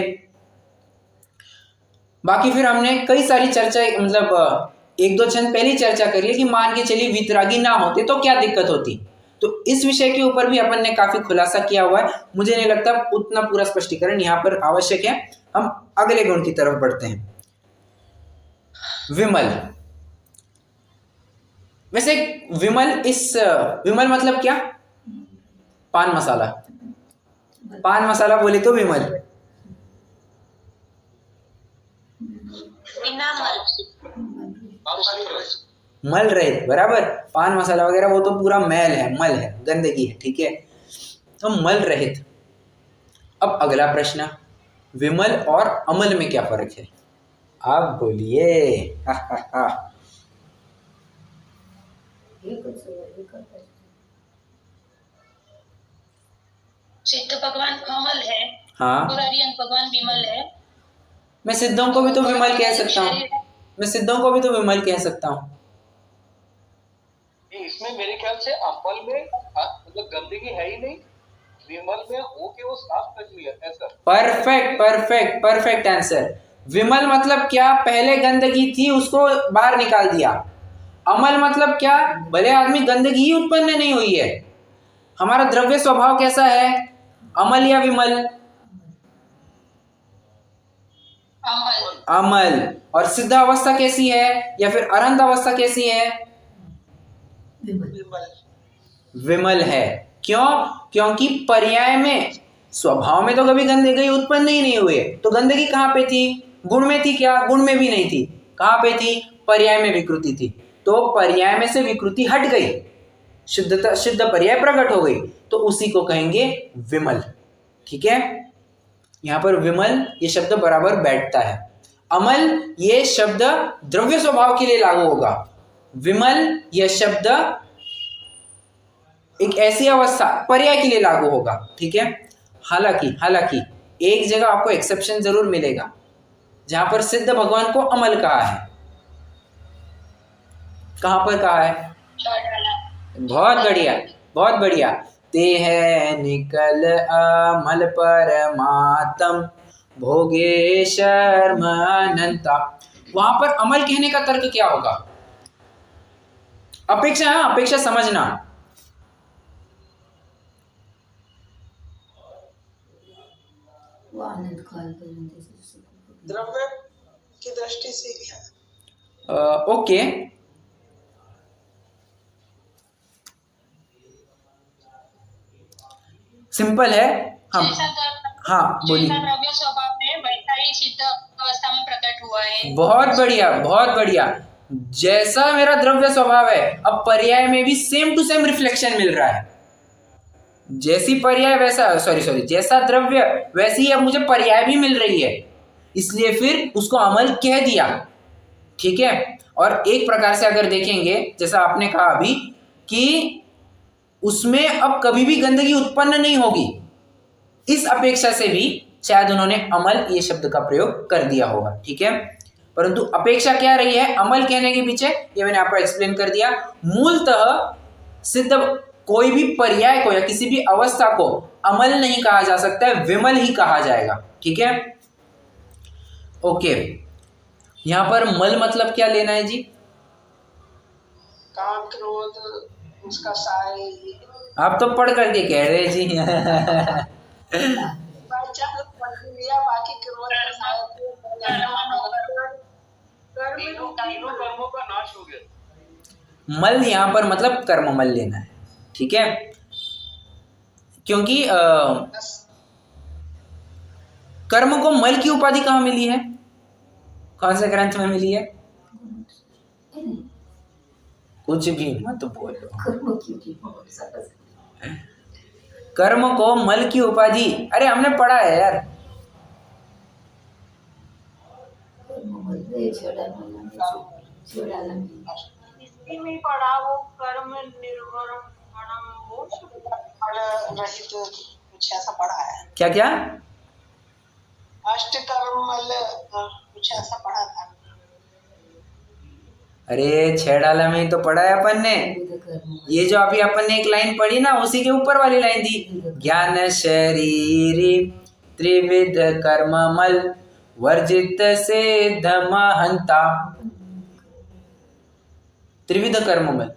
[SPEAKER 1] बाकी फिर हमने कई सारी चर्चा, मतलब एक दो छंद पहले चर्चा करी है कि मान के चलिए वितरागी ना होते तो क्या दिक्कत होती। तो इस विषय के ऊपर भी अपन ने काफी खुलासा किया हुआ है। मुझे नहीं लगता उतना पूरा स्पष्टीकरण यहाँ पर आवश्यक है। हम अगले गुण की तरफ बढ़ते हैं। विमल। वैसे विमल मतलब क्या? पान मसाला। पान मसाला बोले तो विमल।
[SPEAKER 2] बिना
[SPEAKER 1] मल रहित, बराबर। पान मसाला वगैरह वो तो पूरा मैल है, मल है, गंदगी है। ठीक है, तो मल रहित। अब अगला प्रश्न, विमल और अमल में क्या फर्क है? आप बोलिए।
[SPEAKER 2] सिद्ध भगवान अमल है
[SPEAKER 1] हाँ,
[SPEAKER 2] और अरियंत भगवान विमल है।
[SPEAKER 1] मैं सिद्धों को भी तो विमल कह सकता हूँ। मैं सिद्धों को भी तो विमल कह सकता हूँ।
[SPEAKER 4] इसमें मेरे ख्याल से अमल में मतलब गंदगी है ही नहीं, विमल में हो के वो साफ कर लिया ऐसा।
[SPEAKER 1] Perfect perfect perfect answer. विमल मतलब क्या? पहले गंदगी थी उसको बाहर निकाल दिया। अमल मतलब क्या? भले आदमी गंदगी ही उत्पन्न नहीं हुई है। हमारा द्रव्य स्वभाव कैसा है? अमल या विमल?
[SPEAKER 2] अमल।
[SPEAKER 1] अमल। और सिद्ध अवस्था कैसी है या फिर अरंत अवस्था कैसी है? विमल है। क्यों? क्योंकि पर्याय में, स्वभाव में तो कभी गंदगी उत्पन्न ही नहीं हुई। तो गंदगी कहाँ पे थी? गुण में थी क्या? गुण में भी नहीं थी। कहाँ पे थी? पर्याय में विकृति थी। तो पर्याय में से विकृति हट गई, शुद्धता शुद्ध पर्याय प्रकट हो गई, तो उसी को कहेंगे विमल। ठीक है, यहाँ पर विमल ये शब्द बराबर बैठता है। अमल ये शब्द द्रव्य स्वभाव के लिए लागू होगा। विमल यह शब्द एक ऐसी अवस्था पर्याय के लिए लागू होगा। ठीक है, हालांकि एक जगह आपको एक्सेप्शन जरूर मिलेगा जहां पर सिद्ध भगवान को अमल कहा है। कहां पर कहा है? बहुत बढ़िया, बहुत बढ़िया। ते है निकल अमल परमात्म भोगे शर्म अनंता। वहां पर अमल कहने का तर्क क्या होगा? अपेक्षा है, अपेक्षा समझना।
[SPEAKER 5] द्रव्य की दृष्टि से
[SPEAKER 1] ओके, सिंपल है। हाँ बोलिए।
[SPEAKER 2] द्रव्य स्वभाव में वैसा ही सिद्ध अवस्था में प्रकट हुआ है।
[SPEAKER 1] बहुत बढ़िया, बहुत बढ़िया। जैसा मेरा द्रव्य स्वभाव है, अब पर्याय में भी सेम टू सेम रिफ्लेक्शन मिल रहा है। जैसी पर्याय वैसा, सॉरी जैसा द्रव्य वैसी अब मुझे पर्याय भी मिल रही है, इसलिए फिर उसको अमल कह दिया। ठीक है, और एक प्रकार से अगर देखेंगे, जैसा आपने कहा अभी कि उसमें अब कभी भी गंदगी उत्पन्न नहीं होगी, इस अपेक्षा से भी शायद उन्होंने अमल ये शब्द का प्रयोग कर दिया होगा। ठीक है, परंतु अपेक्षा क्या रही है अमल कहने के पीछे, ये मैंने आपको एक्सप्लेन कर दिया। मूलतः सिद्ध कोई भी पर्याय को या किसी भी अवस्था को अमल नहीं कहा जा सकता है, विमल ही कहा जाएगा। ठीक है, ओके। यहां पर मल मतलब क्या लेना है जी?
[SPEAKER 5] काम क्रोध उसका सारे
[SPEAKER 1] आप तो पढ़ करके कह रहे हैं जी।
[SPEAKER 5] बाई चांस पढ़ लिया, बाकी क्रोध
[SPEAKER 4] तीनों कर्मों का नाश हो गया।
[SPEAKER 1] मल यहां पर मतलब कर्म मल लेना है। ठीक है, क्योंकि कर्म को मल की उपाधि कहाँ मिली है, कौन से ग्रंथ में मिली है? कुछ भी मत बोलो। कर्म को मल की उपाधि, अरे हमने पढ़ा है यार।
[SPEAKER 3] हिस्ट्री में पढ़ा वो कर्म निर्वरण वो
[SPEAKER 5] रहित कुछ ऐसा पढ़ा है,
[SPEAKER 1] क्या क्या?
[SPEAKER 5] अष्टकर्मल कुछ ऐसा पढ़ा था।
[SPEAKER 1] अरे छेड़ाला में ही तो पढ़ा है अपन ने। ये जो अभी अपन ने एक लाइन पढ़ी ना, उसी के ऊपर वाली लाइन थी, ज्ञान शरीरी त्रिविध कर्ममल वर्जित सिद्ध महंता। त्रिविध कर्ममल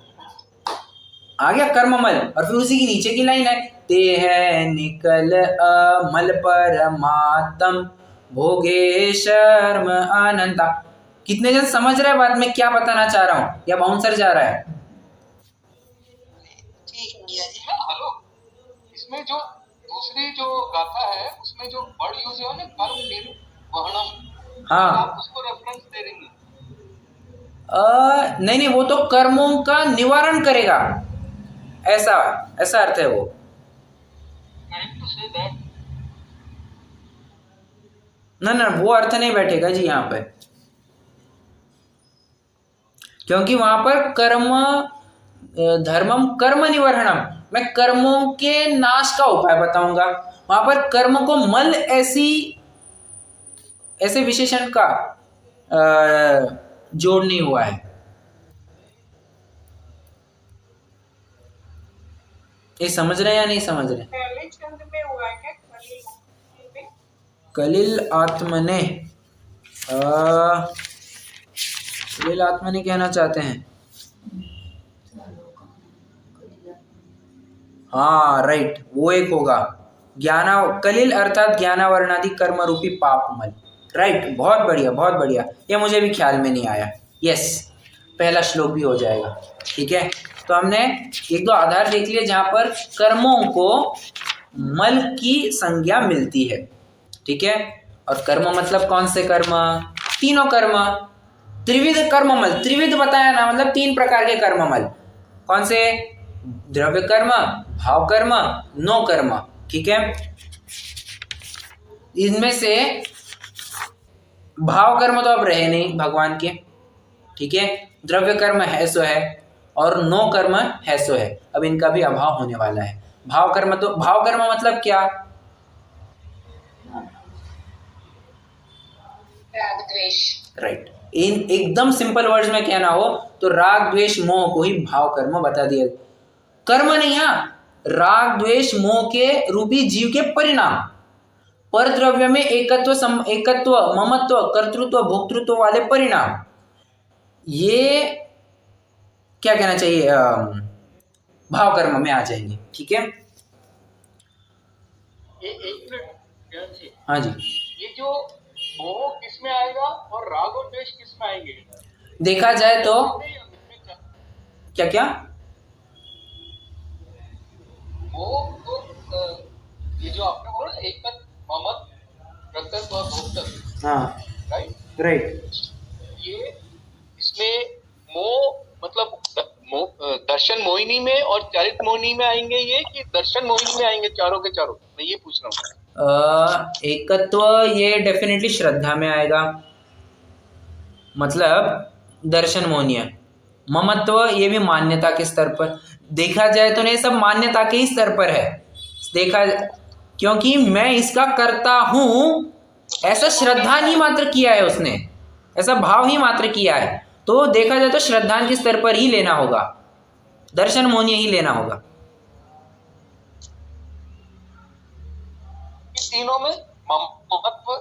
[SPEAKER 1] आ गया, कर्ममल, और फिर उसी की नीचे की लाइन है, ते है निकल अमल परमात्म भोगे शर्म अनंता। कितने जन समझ रहे हैं बात में क्या बताना चाह रहा हूं, या बाउंसर जा रहा है?
[SPEAKER 5] ठीक है भैया जी।
[SPEAKER 4] हेलो, इसमें जो दूसरी जो गाथा है उसमें जो वर्ड यूज है ना, कर्म निर्वहणम,
[SPEAKER 1] हाँ,
[SPEAKER 4] आप उसको रेफरेंस दे रही हैं?
[SPEAKER 1] नहीं नहीं, वो तो कर्मों का निवारण करेगा, ऐसा ऐसा अर्थ है वो।
[SPEAKER 4] Correct to say that.
[SPEAKER 1] ना ना, वो अर्थ नहीं बैठेगा जी यहाँ पे, क्योंकि वहां पर कर्म धर्मम कर्म निवर्हणम, मैं कर्मों के नाश का उपाय बताऊंगा। वहां पर कर्म को मल ऐसे विशेषण का जोड़ नहीं हुआ है। ये समझ रहे हैं या नहीं समझ रहे?
[SPEAKER 3] पहले छंद में हुआ है क्या, कलिल में?
[SPEAKER 1] कलिल आत्मने, कलिल आत्मने कहना चाहते हैं। हाँ राइट, वो एक होगा, ज्ञाना कलिल अर्थात ज्ञानावरणादि कर्म रूपी पापमल। राइट, बहुत बढ़िया बहुत बढ़िया, ये मुझे भी ख्याल में नहीं आया। यस, पहला श्लोक भी हो जाएगा। ठीक है, तो हमने एक दो आधार देख लिए जहां पर कर्मों को मल की संज्ञा मिलती है। ठीक है, और कर्म मतलब कौन से कर्म? तीनों कर्म, त्रिविध कर्ममल। त्रिविध बताया ना, मतलब तीन प्रकार के कर्ममल। कौन से? द्रव्य कर्म, भाव कर्म, नो कर्म। ठीक है, इनमें से भाव कर्म तो अब रहे नहीं भगवान के। ठीक है, द्रव्य कर्म है सो है, और नो कर्म है सो है, अब इनका भी अभाव होने वाला है। भाव कर्म, तो भाव कर्म मतलब क्या?
[SPEAKER 2] राग द्वेष।
[SPEAKER 1] राइट, इन एकदम सिंपल वर्ड्स में कहना हो तो राग द्वेष मोह को ही भाव कर्म बता दिया। कर्म नहीं, राग द्वेष मोह के रूपी जीव के परिणाम, पर द्रव्य में एकत्व ममत्व कर्तृत्व भोक्तृत्व वाले परिणाम, ये क्या कहना चाहिए, भाव कर्म में आ जाएंगे। ठीक है,
[SPEAKER 4] एक मिनट ध्यान से,
[SPEAKER 1] हाँ जी।
[SPEAKER 4] ये जो मोह किस में आएगा और राग और द्वेष किस में आएंगे?
[SPEAKER 1] देखा जाए तो क्या क्या
[SPEAKER 4] मोह तो ये जो आपने बोला एकत ममत कर्तव्य और भोक्तव्य,
[SPEAKER 1] हाँ
[SPEAKER 4] राइट, ये इसमें मोह मतलब दर्शन मोहिनी में और चरित मोहिनी में आएंगे ये, कि दर्शन मोहिनी में आएंगे चारों के चारों? मैं ये पूछ रहा हूँ।
[SPEAKER 1] एकत्व ये डेफिनेटली श्रद्धा में आएगा, मतलब दर्शन मोहनीय। ममत्व ये भी मान्यता के स्तर पर, देखा जाए तो नहीं, सब मान्यता के ही स्तर पर है। देखा, क्योंकि मैं इसका करता हूं, ऐसा श्रद्धा नहीं मात्र किया है उसने, ऐसा भाव ही मात्र किया है, तो देखा जाए तो श्रद्धा के स्तर पर ही लेना होगा, दर्शन मोहनीय ही लेना होगा।
[SPEAKER 4] तीनों में महत्व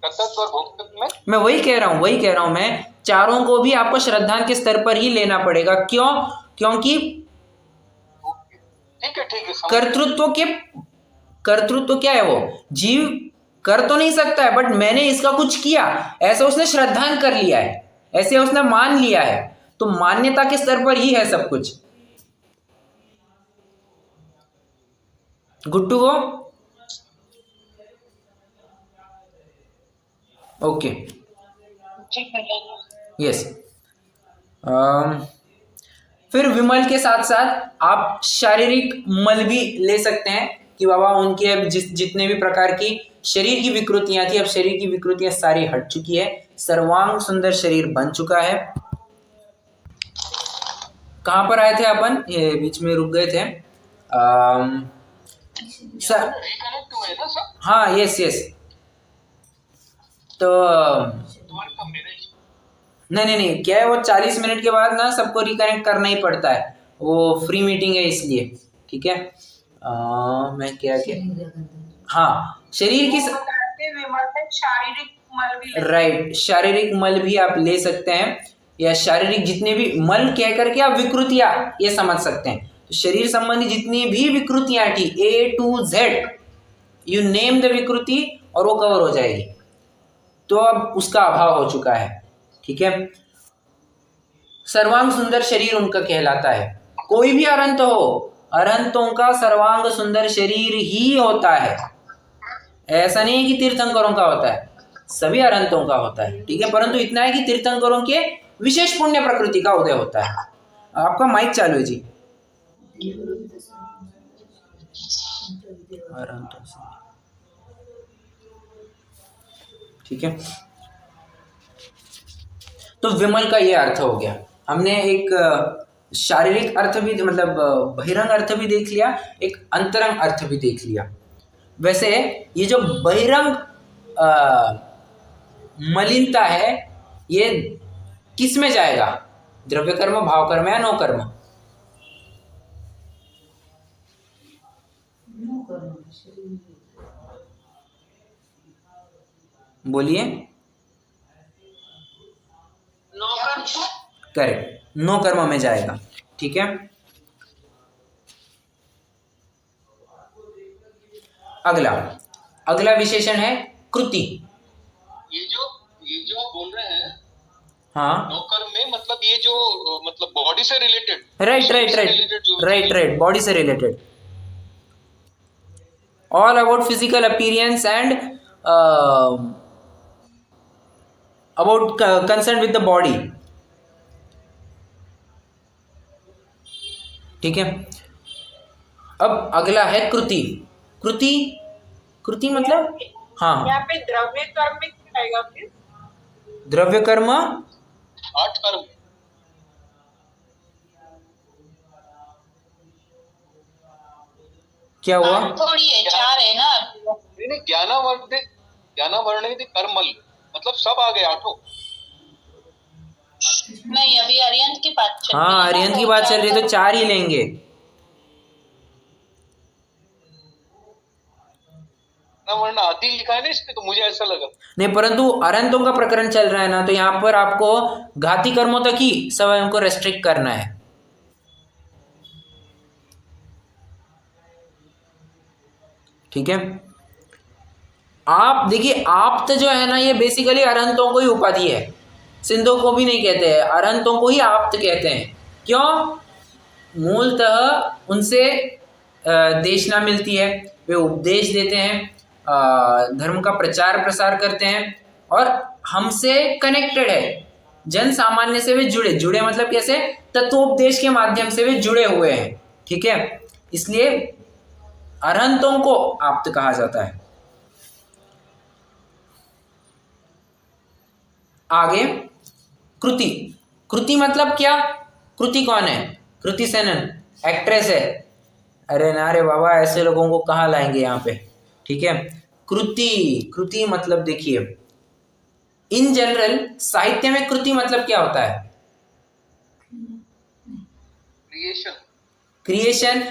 [SPEAKER 4] कर्तव्य और भोक्तव्य में,
[SPEAKER 1] मैं वही कह रहा हूं, मैं चारों को भी आपको श्रद्धा के स्तर पर ही लेना पड़ेगा। क्यों? क्योंकि
[SPEAKER 4] ठीक है,
[SPEAKER 1] कर्तृत्व क्या है, वो जीव कर तो नहीं सकता है, बट मैंने इसका कुछ किया, ऐसा उसने श्रद्धान कर लिया है, ऐसे उसने मान लिया है, तो मान्यता के स्तर पर ही है सब कुछ। Good to go? ओके,
[SPEAKER 2] ठीक है
[SPEAKER 1] यस। फिर विमल के साथ साथ आप शारीरिक मल भी ले सकते हैं कि बाबा उनके अब जितने भी प्रकार की शरीर की विकृतियां थी, अब शरीर की विकृतियां सारी हट चुकी है, सर्वांग सुंदर शरीर बन चुका है। कहाँ पर आए थे अपन? ये बीच में रुक गए थे। सर
[SPEAKER 4] रिकनेक्ट हुए ना सब
[SPEAKER 1] हाँ, यस यस। तो
[SPEAKER 4] तुम्हारे का मेरे
[SPEAKER 1] नहीं, क्या है वो 40 मिनट के बाद ना सबको रिकनेक्ट करना ही पड़ता है, वो फ्री मीटिंग है इसलिए। ठीक है, मैं क्या हाँ, शरीर की
[SPEAKER 3] विमल से शारीरिक मल भी ले-
[SPEAKER 1] राइट, शारीरिक मल भी आप ले सकते हैं, या शारीरिक जितने भी मल कह करके आप विकृतियां ये समझ सकते हैं। तो शरीर संबंधी जितनी भी विकृतियां थी A to Z, you name the विकृति और वो कवर हो जाएगी। तो अब उसका अभाव हो चुका है। ठीक है, सर्वांग सुंदर शरीर उनका कहलाता है। कोई भी अरहंत हो, अरहंतों का सर्वांग सुंदर शरीर ही होता है। ऐसा नहीं है कि तीर्थंकरों का होता है, सभी अरहंतों का होता है। ठीक है, परंतु इतना है कि तीर्थंकरों के विशेष पुण्य प्रकृति का उदय होता है। आपका माइक चालू है जी। अरहंतों से, ठीक है। तो विमल का ये अर्थ हो गया। हमने एक शारीरिक अर्थ भी, मतलब बहिरंग अर्थ भी देख लिया, एक अंतरंग अर्थ भी देख लिया। वैसे ये जो बहिरंग मलिनता है, ये किस में जाएगा? द्रव्य कर्म, भाव कर्म या नो कर्म? बोलिए। करेक्ट, नो कर्म में जाएगा। ठीक है, अगला विशेषण है कृति।
[SPEAKER 4] ये जो आप बोल रहे हैं
[SPEAKER 1] हाँ,
[SPEAKER 4] नौकर में, मतलब ये जो मतलब बॉडी से रिलेटेड,
[SPEAKER 1] राइट, बॉडी से related, all about physical appearance and about concern with the body. ठीक है, अब अगला है कृति। कृति मतलब हाँ,
[SPEAKER 3] यहाँ पे द्रव्य कर्म में क्या आएगा फिर?
[SPEAKER 1] द्रव्य कर्म
[SPEAKER 4] 8 कर्म।
[SPEAKER 1] क्या हुआ?
[SPEAKER 2] थोड़ी है, 4 है ना।
[SPEAKER 4] नहीं, ज्ञानावर्ण कर्मल, मतलब सब आ गए 8।
[SPEAKER 2] नहीं, अभी अरियंत की बात चल रही है
[SPEAKER 1] हाँ,
[SPEAKER 2] ना,
[SPEAKER 1] अरियंत की
[SPEAKER 2] तो
[SPEAKER 1] बात चल रही है, तो
[SPEAKER 2] चार
[SPEAKER 1] 4 ही लेंगे।
[SPEAKER 4] वर्ण आदि लिखा है ना इसमें, तो मुझे ऐसा लगा।
[SPEAKER 1] नहीं, परंतु अरहंतों का प्रकरण चल रहा है ना, तो यहाँ पर आपको घाती कर्मों तक ही स्वयं को रेस्ट्रिक्ट करना है। ठीक है, आप देखिए, आप्त जो है ना, ये बेसिकली अरहंतों को ही उपाधि है, सिंधु को भी नहीं कहते हैं, अरहंतों को ही आप्त कहते हैं। क्यों? मूलतः उनसे देशना मिलती है, वे उपदेश देते हैं, धर्म का प्रचार प्रसार करते हैं, और हमसे कनेक्टेड है, जन सामान्य से वे जुड़े मतलब कैसे? तत्वोपदेश के माध्यम से वे जुड़े हुए हैं। ठीक है, इसलिए अरहंतों को आप्त कहा जाता है। आगे कृति मतलब क्या? कृति कौन है? कृति सेनन एक्ट्रेस है। अरे ना रे बाबा, ऐसे लोगों को कहाँ लाएंगे यहाँ पे। ठीक है, कृति मतलब देखिए, इन जनरल साहित्य में कृति मतलब क्या होता है? Creation,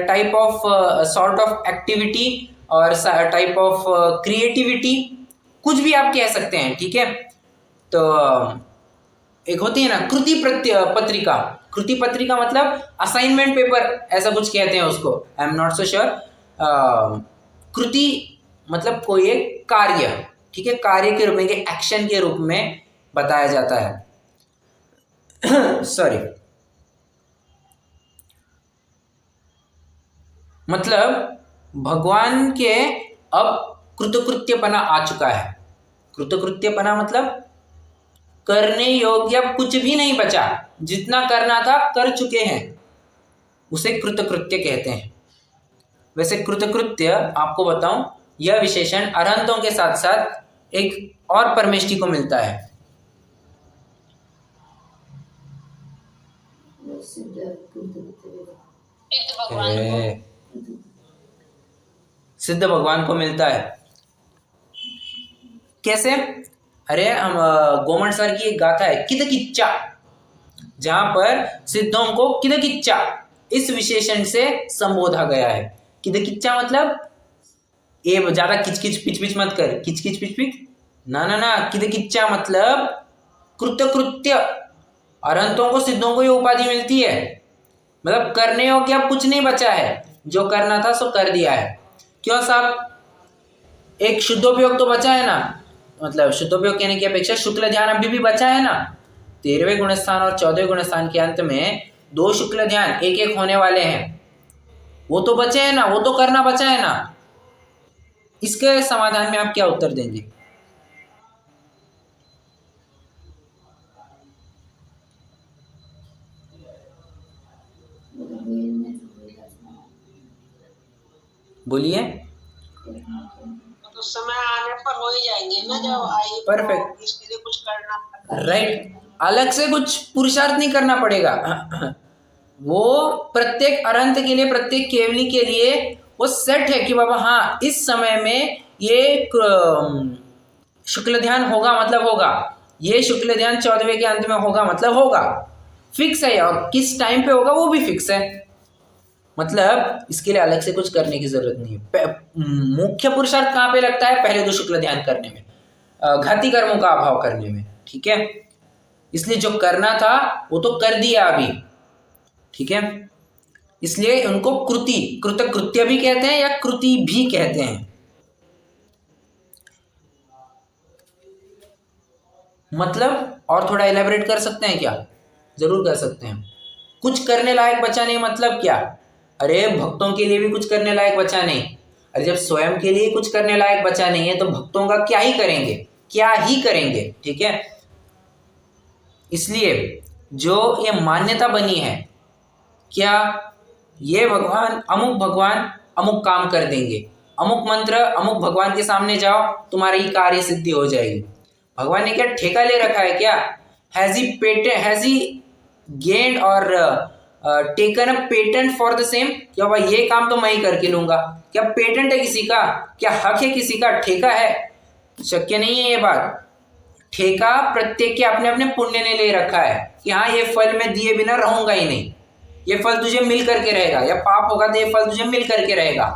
[SPEAKER 1] type of sort of activity और टाइप ऑफ क्रिएटिविटी, कुछ भी आप कह सकते हैं। ठीक है, तो एक होती है ना कृति पत्रिका। कृति पत्रिका मतलब असाइनमेंट पेपर, ऐसा कुछ कहते हैं उसको, I am not so sure. कृति मतलब कोई एक कार्य, ठीक है, कार्य के रूप में, एक्शन के रूप में बताया जाता है। सॉरी, मतलब भगवान के अब कृतकृत्यपना आ चुका है। कृतकृत्यपना मतलब करने योग्य कुछ भी नहीं बचा, जितना करना था कर चुके हैं, उसे कृतकृत्य कहते हैं। वैसे कृतकृत्य आपको बताऊं, यह विशेषण अरहंतों के साथ साथ एक और परमेष्ठी को मिलता है। सिद्ध भगवान को मिलता है। कैसे? अरे हम गोमन सर की एक गाथा है किदकिच्चा, जहां पर सिद्धों को किदकिच्चा इस विशेषण से संबोधा गया है। किदकिच्चा मतलब ये ज्यादा किचकिच पिच मत कर, किचकिच पिच ना ना ना, किदकिच्चा मतलब कृतकृत्य। अरहंतों को सिद्धों को ये उपाधि मिलती है, मतलब करने योग्य अब कुछ नहीं बचा है, जो करना था सो कर दिया है। क्यों साहब? एक शुद्धोपयोग तो बचा है ना, मतलब शुद्धोपयोग कहने की अपेक्षा शुक्ल ध्यान अभी भी बचा है ना। 13वें गुणस्थान और 14वें गुणस्थान के अंत में 2 शुक्ल ध्यान एक एक होने वाले हैं, वो तो बचे हैं ना, वो तो करना बचा है ना। इसके समाधान में आप क्या उत्तर देंगे? बोलिए।
[SPEAKER 5] तो समय आने पर हो ही जाएंगे ना, जब आए
[SPEAKER 1] परफेक्ट,
[SPEAKER 5] इसके लिए कुछ करना।
[SPEAKER 1] राइट। अलग से कुछ पुरुषार्थ नहीं करना पड़ेगा। वो प्रत्येक अरहंत के लिए, प्रत्येक केवली के लिए वो सेट है कि बाबा हाँ इस समय में ये शुक्ल ध्यान होगा मतलब होगा, ये शुक्ल ध्यान 14वें के अंत में होगा मतलब होगा, फिक्स है। और किस टाइम पे होगा वो भी फिक्स है, मतलब इसके लिए अलग से कुछ करने की जरूरत नहीं है। मुख्य पुरुषार्थ कहाँ पे लगता है? पहले 2 शुक्ल ध्यान करने में, घाती कर्मों का अभाव करने में, ठीक है। इसलिए जो करना था वो तो कर दिया अभी, ठीक है। इसलिए उनको कृति, कृतकृत्य भी कहते हैं या कृति भी कहते हैं। मतलब और थोड़ा इलेबोरेट कर सकते हैं क्या? जरूर कर सकते हैं। कुछ करने लायक बचा नहीं मतलब क्या? अरे भक्तों के लिए भी कुछ करने लायक बचा नहीं। अरे जब स्वयं के लिए कुछ करने लायक बचा नहीं है तो भक्तों का क्या ही करेंगे, क्या ही करेंगे, ठीक है। इसलिए जो ये मान्यता बनी है, क्या ये भगवान अमुक काम कर देंगे, अमुक मंत्र अमुक भगवान के सामने जाओ तुम्हारी कार्य सिद्धि हो जाएगी। भगवान ने क्या ठेका ले रखा है क्या? हैज ही गेन्ड और taken a patent for the same? क्या भाई ये काम तो मैं ही करके लूंगा? क्या पेटेंट है किसी का? क्या हक है किसी का? ठेका है? शक्य नहीं है ये बात। ठेका प्रत्येक के अपने अपने पुण्य ने ले रखा है कि हाँ ये फल मैं दिए बिना रहूंगा ही नहीं, ये फल तुझे मिल करके रहेगा, या पाप होगा तो ये फल तुझे मिल करके रहेगा।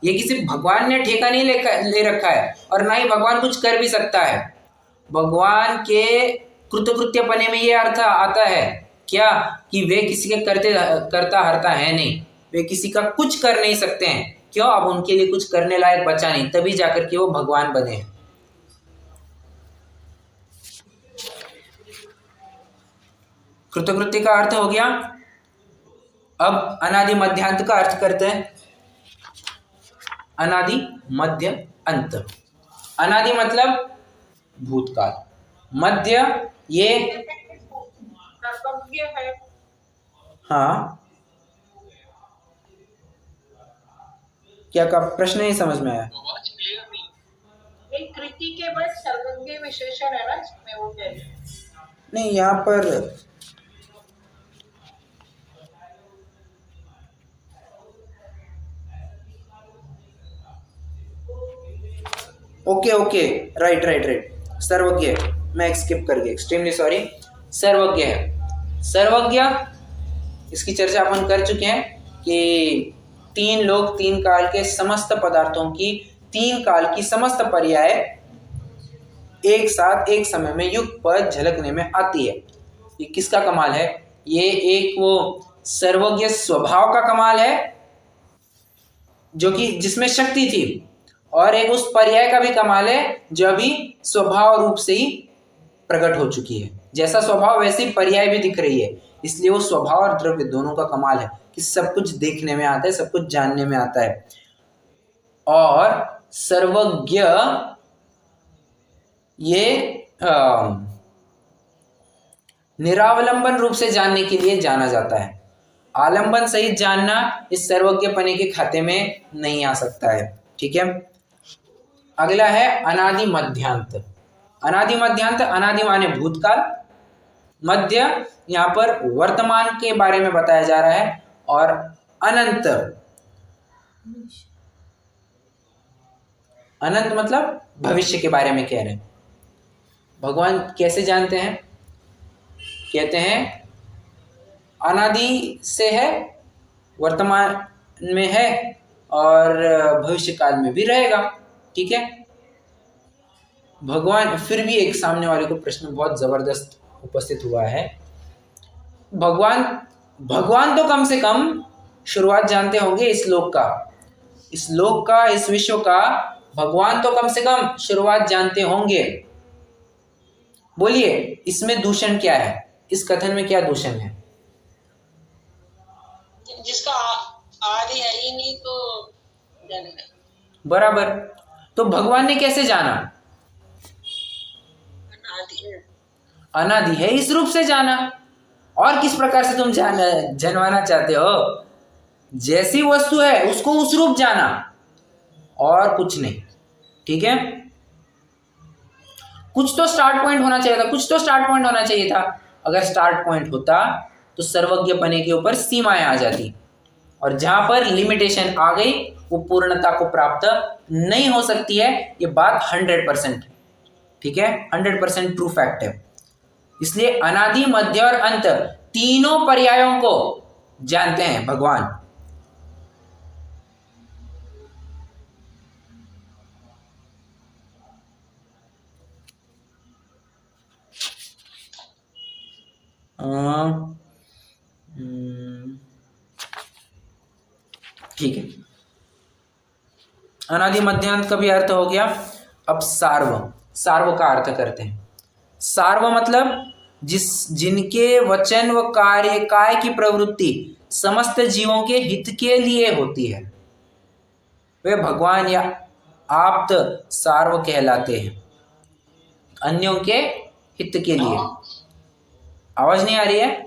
[SPEAKER 1] ये किसी भगवान ने ठेका नहीं ले रखा है, और ना ही भगवान कुछ कर भी सकता है। भगवान के कृतकृत्यपने में ये अर्थ आता है क्या कि वे किसी के करता हरता है नहीं, वे किसी का कुछ कर नहीं सकते हैं। क्यों? अब उनके लिए कुछ करने लायक बचा नहीं, तभी जाकर के वो भगवान बने हैं। कृतकृत्य का अर्थ हो गया। अब अनादि मध्यांत का अर्थ करते हैं। अनादि मध्य अंत। अनादि मतलब भूतकाल, मध्य ये
[SPEAKER 3] सर्वज्ञ है।
[SPEAKER 1] हाँ, क्या का प्रश्न नहीं समझ में आया?
[SPEAKER 4] आवाज क्लियर नहीं।
[SPEAKER 3] एक कृति के बाद सर्वज्ञ विशेषण है ना इसमें, वो क्या है?
[SPEAKER 1] नहीं, यहाँ पर ओके, राइट, सर्वज्ञ, मैं स्किप कर गया, एक्सट्रीमली सॉरी। सर्वज्ञ है। सर्वज्ञ इसकी चर्चा अपन कर चुके हैं कि 3 लोग 3 काल के समस्त पदार्थों की, 3 काल की समस्त पर्याय एक साथ एक समय में युग पर झलकने में आती है। ये किसका कमाल है? ये एक वो सर्वज्ञ स्वभाव का कमाल है जो कि जिसमें शक्ति थी, और एक उस पर्याय का भी कमाल है जो अभी स्वभाव रूप से ही प्रकट हो चुकी है। जैसा स्वभाव वैसी पर्याय भी दिख रही है। इसलिए वो स्वभाव और द्रव्य दोनों का कमाल है कि सब कुछ देखने में आता है, सब कुछ जानने में आता है। और सर्वज्ञ ये निरावलंबन रूप से जानने के लिए जाना जाता है। आलंबन सहित जानना इस सर्वज्ञ पने के खाते में नहीं आ सकता है। ठीक है, अगला है अनादि मध्यांत। अनादि मध्यांत, अनादि माने भूतकाल, मध्य यहाँ पर वर्तमान के बारे में बताया जा रहा है, और अनंत, अनंत मतलब भविष्य के बारे में कह रहे हैं। भगवान कैसे जानते हैं? कहते हैं अनादि से है, वर्तमान में है और भविष्य काल में भी रहेगा। ठीक है, भगवान, फिर भी एक सामने वाले को प्रश्न बहुत जबरदस्त उपस्थित हुआ है। भगवान तो कम से कम शुरुआत जानते होंगे इस लोक का, इस विश्व का भगवान तो कम से कम शुरुआत जानते होंगे। बोलिए, इसमें दूषण क्या है? इस कथन में क्या दूषण है?
[SPEAKER 5] जिसका आदि है ही नहीं तो जानेगा।
[SPEAKER 1] बराबर। तो भगवान ने कैसे जाना? अनादि है, इस रूप से जाना। और किस प्रकार से तुम जानवाना चाहते हो? जैसी वस्तु है उसको उस रूप जाना, और कुछ नहीं। ठीक है, कुछ तो स्टार्ट पॉइंट होना चाहिए था, अगर स्टार्ट पॉइंट होता तो सर्वज्ञ पने के ऊपर सीमाएं आ जाती, और जहां पर लिमिटेशन आ गई वो पूर्णता को प्राप्त नहीं हो सकती है। ये बात 100%, ठीक है, 100% ट्रू फैक्ट है। इसलिए अनादि, मध्य और अंत तीनों पर्यायों को जानते हैं भगवान। ठीक है, अनादि मध्यांत का भी अर्थ हो गया। अब सार्व का अर्थ करते हैं। सार्व मतलब जिनके वचन व कार्य काय की प्रवृत्ति समस्त जीवों के हित के लिए होती है, वे भगवान या आप्त सार्व कहलाते हैं। अन्यों के हित के लिए। आवाज नहीं आ रही है?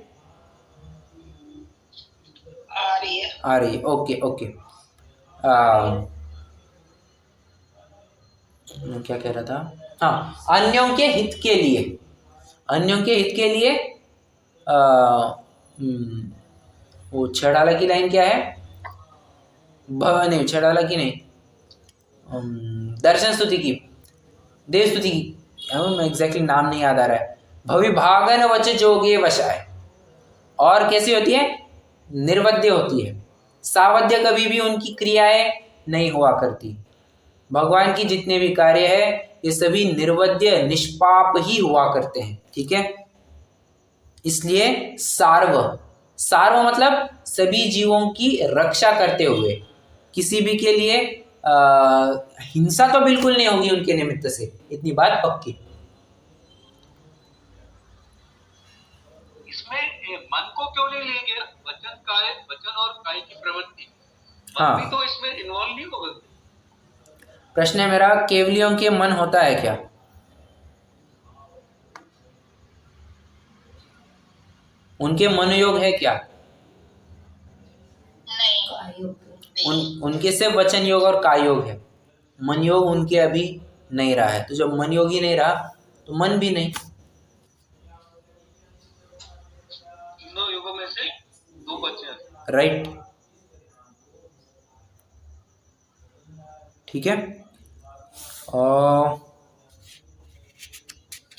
[SPEAKER 1] आ रही है। ओके। क्या कह रहा था? हाँ, अन्यों के हित के लिए। वो छड़ाला की लाइन क्या है? नहीं, छड़ाला की नहीं, दर्शन स्तुति की, देव स्तुति की, एग्जैक्टली नाम नहीं याद आ रहा है। भविभागन वच जोगे वशाय। और कैसी होती है? निर्वद्य होती है। सावध्य कभी भी उनकी क्रियाएं नहीं हुआ करती। भगवान की जितने भी कार्य है ये सभी निर्वद्य, निष्पाप ही हुआ करते हैं। ठीक है, इसलिए सार्व मतलब सभी जीवों की रक्षा करते हुए, किसी भी के लिए हिंसा तो बिल्कुल नहीं होगी उनके निमित्त से, इतनी बात पक्की।
[SPEAKER 4] इसमें मन को क्यों नहीं लेंगे? वचन और काय की प्रवृत्ति,
[SPEAKER 1] हाँ,
[SPEAKER 4] मन भी तो इसमें इन्वॉल्व नहीं होगा।
[SPEAKER 1] प्रश्न है मेरा, केवलियों के मन होता है क्या? उनके मनोयोग है क्या?
[SPEAKER 2] नहीं।
[SPEAKER 1] उनके से वचन योग और काय योग है। मन योग उनके अभी नहीं रहा है, तो जब मन योग ही नहीं रहा तो मन भी नहीं।
[SPEAKER 4] तीनों योगों में से दो बचे हैं।
[SPEAKER 1] राइट, ठीक है।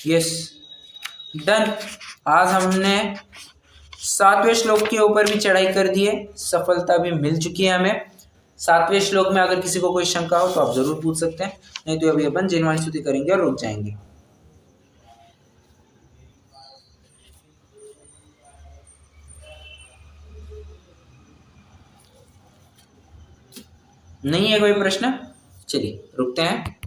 [SPEAKER 1] Yes, done. आज हमने 7वें श्लोक के ऊपर भी चढ़ाई कर दी है, सफलता भी मिल चुकी है हमें। 7वें श्लोक में अगर किसी को कोई शंका हो तो आप जरूर पूछ सकते हैं, नहीं तो अभी अपन जिनवाणी स्तुति करेंगे और रुक जाएंगे। नहीं है कोई प्रश्न? चलिए रुकते हैं।